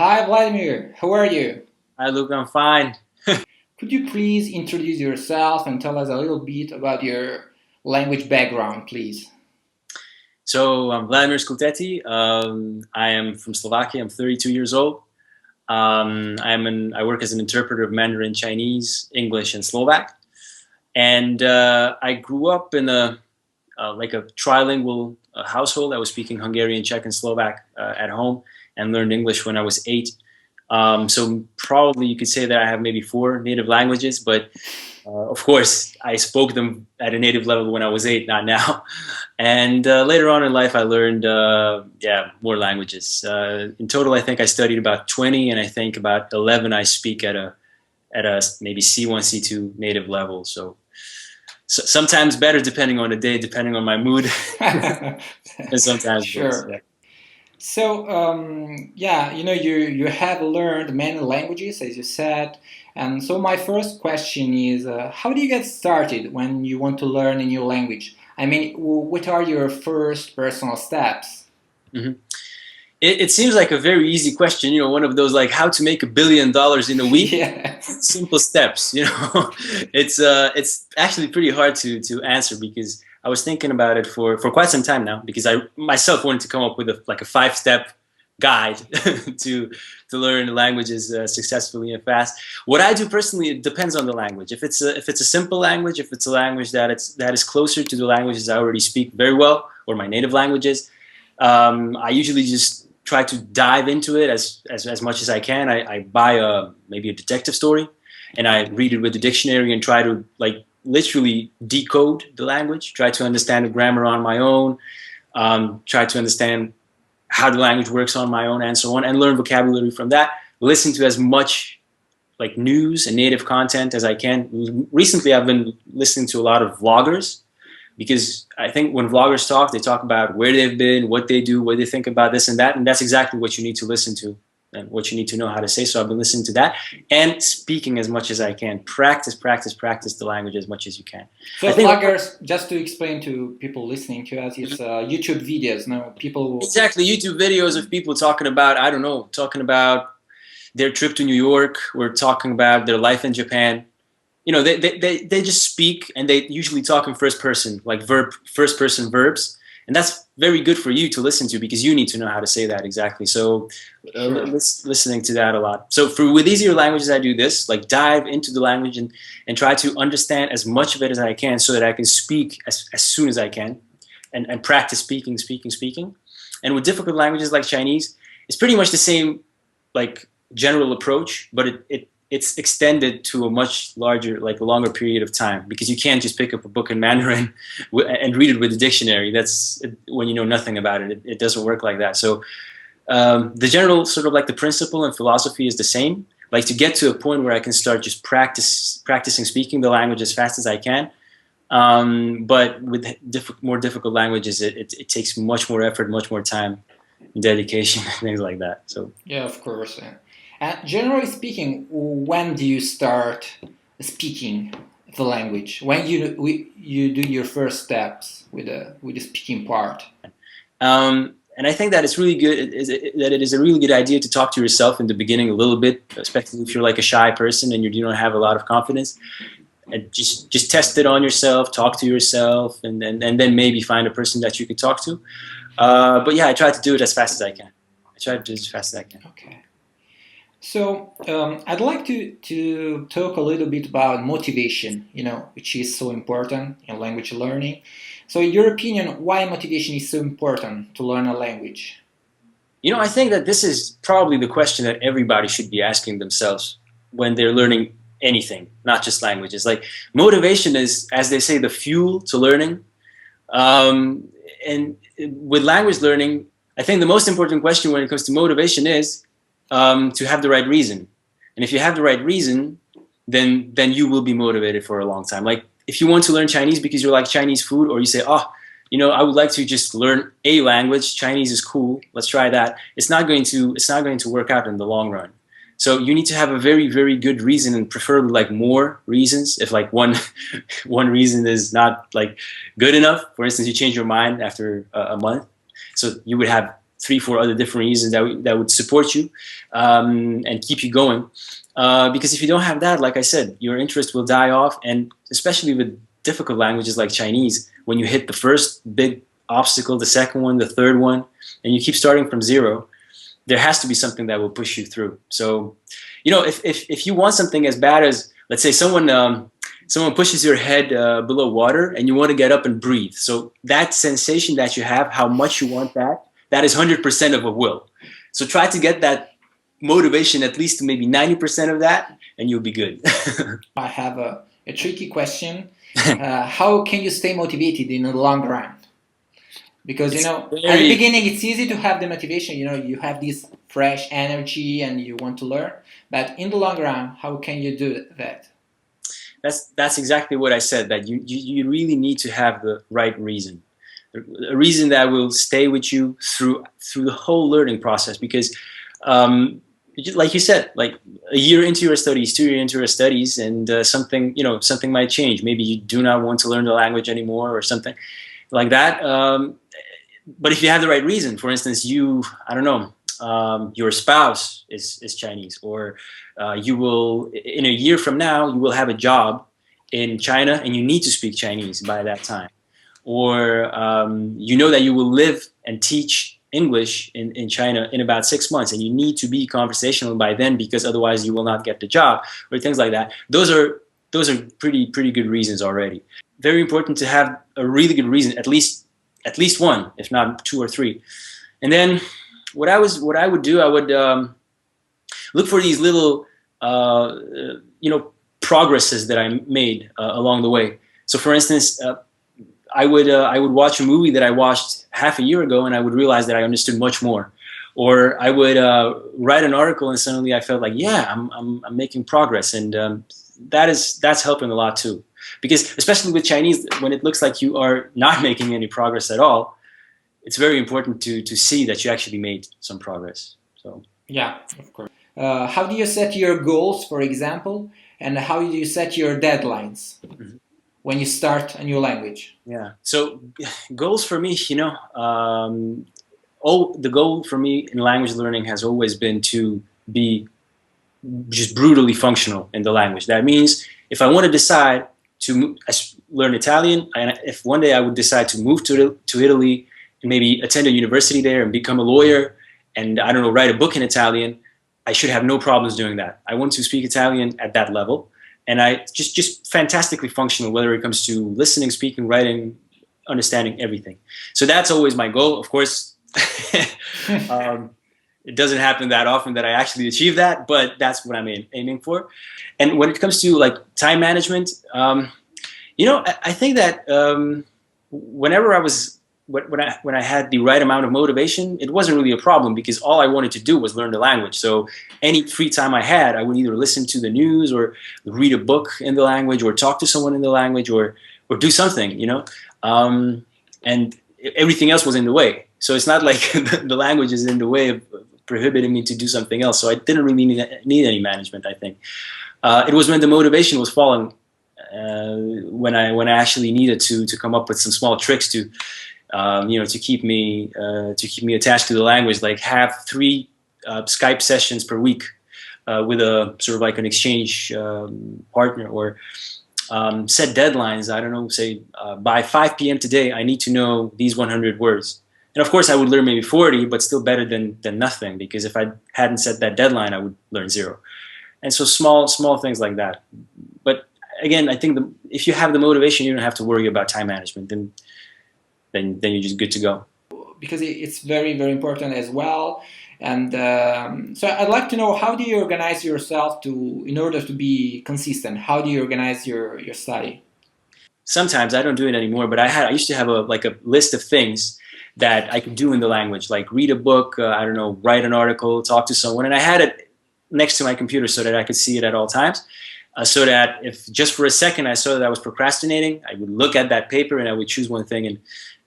Hi Vladimir, how are you? Hi, Luke. I'm fine. Could you please introduce yourself and tell us a little bit about your language background, please? So I'm Vladimir Skultety. I am from Slovakia. I'm 32 years old. I work as an interpreter of Mandarin Chinese, English, and Slovak. And I grew up in a trilingual household. I was speaking Hungarian, Czech, and Slovak at home, and learned English when I was 8. So probably you could say that I have maybe 4 native languages, but of course I spoke them at a native level when I was 8, not now. And later on in life, I learned more languages. In total, I think I studied about 20, and I think about 11 I speak at a maybe C1, C2 native level. So sometimes better depending on the day, depending on my mood, and sometimes worse. Sure. Yeah. So, you have learned many languages, as you said. And so, my first question is, how do you get started when you want to learn a new language? I mean, what are your first personal steps? Mhm. It seems like a very easy question, one of those like how to make $1 billion in a week. Yeah. Simple steps, it's actually pretty hard to answer because I was thinking about it for quite some time now because I myself wanted to come up with a 5-step guide to learn languages successfully and fast. What I do personally, it depends on the language. If it's a simple language, if it's a language that is closer to the languages I already speak very well or my native languages, I usually just try to dive into it as much as I can. I buy maybe a detective story, and I read it with the dictionary and try to like literally decode the language. Try to understand the grammar on my own. Try to understand how the language works on my own, and so on, and learn vocabulary from that. Listen to as much like news and native content as I can. Recently, I've been listening to a lot of vloggers because I think when vloggers talk, they talk about where they've been, what they do, what they think about this and that, and that's exactly what you need to listen to and what you need to know how to say. So I've been listening to that and speaking as much as I can. Practice, practice, practice the language as much as you can. I So, think vloggers, just to explain to people listening to us, it's YouTube videos. No, people. exactly YouTube videos of people talking about, I don't know, talking about their trip to New York or talking about their life in Japan. They just speak, and they usually talk in first person, like first person verbs, and that's very good for you to listen to because you need to know how to say that exactly. So Sure. listening to that a lot. So with easier languages, I do this, like dive into the language and try to understand as much of it as I can so that I can speak as soon as I can and practice speaking. And with difficult languages like Chinese, it's pretty much the same like general approach, but it's extended to a much larger, like a longer period of time because you can't just pick up a book in Mandarin and read it with a dictionary. That's when you know nothing about it. It doesn't work like that. So the general sort of like the principle and philosophy is the same. Like to get to a point where I can start just practicing speaking the language as fast as I can. But with more difficult languages, it takes much more effort, much more time, and dedication, things like that. So. Yeah, of course. And generally speaking, when do you start speaking the language? When you do your first steps with the speaking part? And I think that it's really good. That it is a really good idea to talk to yourself in the beginning a little bit, especially if you're like a shy person and you don't have a lot of confidence. And just test it on yourself, talk to yourself, and then maybe find a person that you could talk to. But yeah, I try to do it as fast as I can. I try to do it as fast as I can. Okay. So I'd like to talk a little bit about motivation, which is so important in language learning. So in your opinion, why motivation is so important to learn a language? I think that this is probably the question that everybody should be asking themselves when they're learning anything, not just languages. Like motivation is, as they say, the fuel to learning. And with language learning, I think the most important question when it comes to motivation is to have the right reason. And if you have the right reason, then you will be motivated for a long time. Like if you want to learn Chinese because you like Chinese food, or you say, oh, I would like to just learn a language. Chinese is cool. Let's try that. It's not going to work out in the long run. So you need to have a very, very good reason, and preferably like more reasons. If like one one reason is not like good enough, for instance, you change your mind after a month, so you would have three, four other different reasons that would support you and keep you going. Because if you don't have that, like I said, your interest will die off, and especially with difficult languages like Chinese, when you hit the first big obstacle, the second one, the third one, and you keep starting from zero, there has to be something that will push you through. So, you know, if you want something as bad as, let's say, someone pushes your head below water and you want to get up and breathe. So that sensation that you have, how much you want that, that is 100% of a will. So try to get that motivation at least to maybe 90% of that, and you'll be good. I have a tricky question. How can you stay motivated in the long run? Because, you know, at the beginning, it's easy to have the motivation, you know, you have this fresh energy and you want to learn. But in the long run, how can you do that? That's exactly what I said, that you really need to have the right reason. A reason that will stay with you through the whole learning process. Because, like you said, like a year into your studies, 2 years into your studies, and something might change. Maybe you do not want to learn the language anymore or something like that. But if you have the right reason, for instance, I don't know, your spouse is Chinese, or you will, in a year from now, you will have a job in China and you need to speak Chinese by that time. Or you know that you will live and teach English in China in about 6 months, and you need to be conversational by then because otherwise you will not get the job, or things like that. Those are pretty good reasons already. Very important to have a really good reason, at least one, if not 2 or 3. And then what I would do, I would look for these little progresses that I made along the way. So for instance, I would watch a movie that I watched half a year ago, and I would realize that I understood much more. Or I would write an article, and suddenly I felt like, yeah, I'm making progress, and that's helping a lot too. Because especially with Chinese, when it looks like you are not making any progress at all, it's very important to see that you actually made some progress. So yeah, of course. How do you set your goals, for example, and how do you set your deadlines when you start a new language? Yeah. So goals for me, the goal for me in language learning has always been to be just brutally functional in the language. That means if I want to decide to learn Italian, and if one day I would decide to move to Italy and maybe attend a university there and become a lawyer and, I don't know, write a book in Italian, I should have no problems doing that. I want to speak Italian at that level, and I just fantastically functional, whether it comes to listening, speaking, writing, understanding everything. So that's always my goal. Of course, it doesn't happen that often that I actually achieve that, but that's what I'm aiming for. And when it comes to like time management, I think that whenever when I had the right amount of motivation, it wasn't really a problem because all I wanted to do was learn the language. So any free time I had, I would either listen to the news or read a book in the language or talk to someone in the language or do something, and everything else was in the way. So it's not like the language is in the way of prohibiting me to do something else. So I didn't really need any management, I think. It was when the motivation was falling, when I actually needed to come up with some small tricks to keep me attached to the language, like have 3 Skype sessions per week with a sort of like an exchange partner, or set deadlines. I don't know, say by 5 p.m. today, I need to know these 100 words. And of course, I would learn maybe 40, but still better than nothing, because if I hadn't set that deadline, I would learn 0. And so small things like that. But again, I think if you have the motivation, you don't have to worry about time management. Then you're just good to go. Because it's very, very important as well. And so I'd like to know, how do you organize yourself in order to be consistent? How do you organize your study? Sometimes I don't do it anymore, but I used to have a list of things that I could do in the language, like read a book, write an article, talk to someone, and I had it next to my computer so that I could see it at all times. So that if just for a second I saw that I was procrastinating, I would look at that paper and I would choose one thing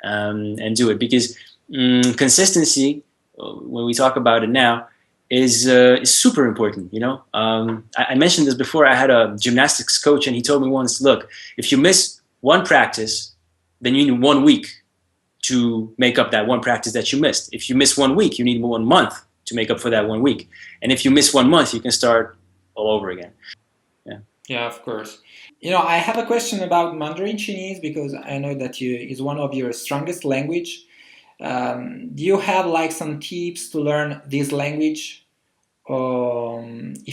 and do it. Because consistency, when we talk about it now, is super important. I mentioned this before. I had a gymnastics coach, and he told me once, look, if you miss one practice, then you need 1 week to make up that one practice that you missed. If you miss 1 week, you need 1 month to make up for that 1 week. And if you miss 1 month, you can start all over again. Yeah. Yeah, of course. I have a question about Mandarin Chinese because I know that is one of your strongest language. Do you have like some tips to learn this language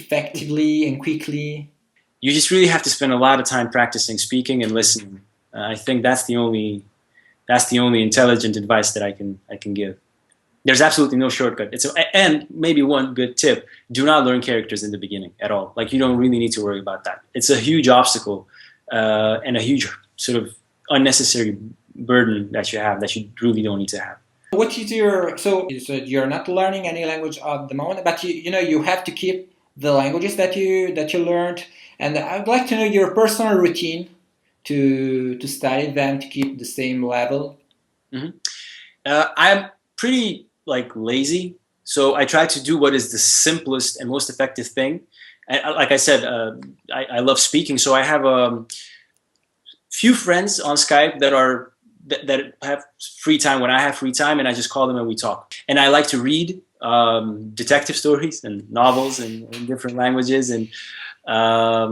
effectively and quickly? You just really have to spend a lot of time practicing speaking and listening. I think that's the only intelligent advice that I can give. There's absolutely no shortcut. And maybe one good tip: do not learn characters in the beginning at all. Like, you don't really need to worry about that. It's a huge obstacle and a huge sort of unnecessary burden that you have that you really don't need to have. What is so you said you're not learning any language at the moment, but you have to keep the languages that you learned, and I'd like to know your personal routine to study them to keep the same level. Mm-hmm. I'm pretty lazy, so I try to do what is the simplest and most effective thing. And like I said, I love speaking, so I have a few friends on Skype that have free time when I have free time, and I just call them and we talk. And I like to read detective stories and novels in different languages, and I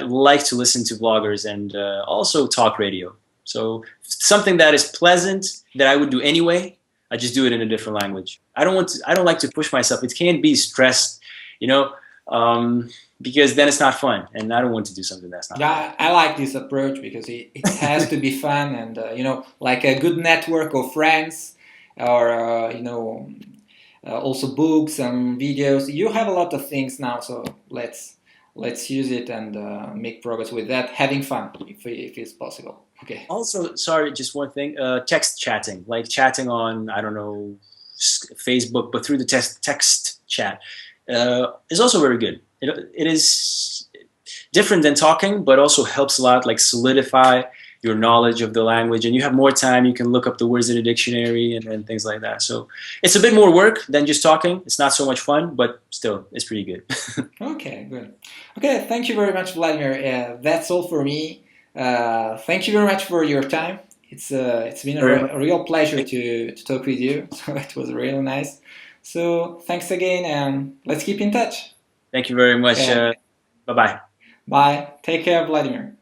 like to listen to vloggers and also talk radio. So something that is pleasant that I would do anyway, I just do it in a different language. I don't like to push myself. It can't be stressed, because then it's not fun, and I don't want to do something that's not fun. I like this approach because it has to be fun, and like a good network of friends, or also books and videos. You have a lot of things now, so let's use it and make progress with that. Having fun, if it's possible. Okay. Also, sorry, just one thing: text chatting, like chatting on, I don't know, Facebook, but through the text chat, is also very good. It is different than talking, but also helps a lot, like solidify your knowledge of the language, and you have more time. You can look up the words in a dictionary and things like that. So it's a bit more work than just talking. It's not so much fun, but still, it's pretty good. Okay, good. Okay, thank you very much, Vladimir. That's all for me. Thank you very much for your time. It's been a real pleasure to talk with you. So it was really nice. So thanks again, and let's keep in touch. Thank you very much. Bye-bye. Bye. Take care, Vladimir.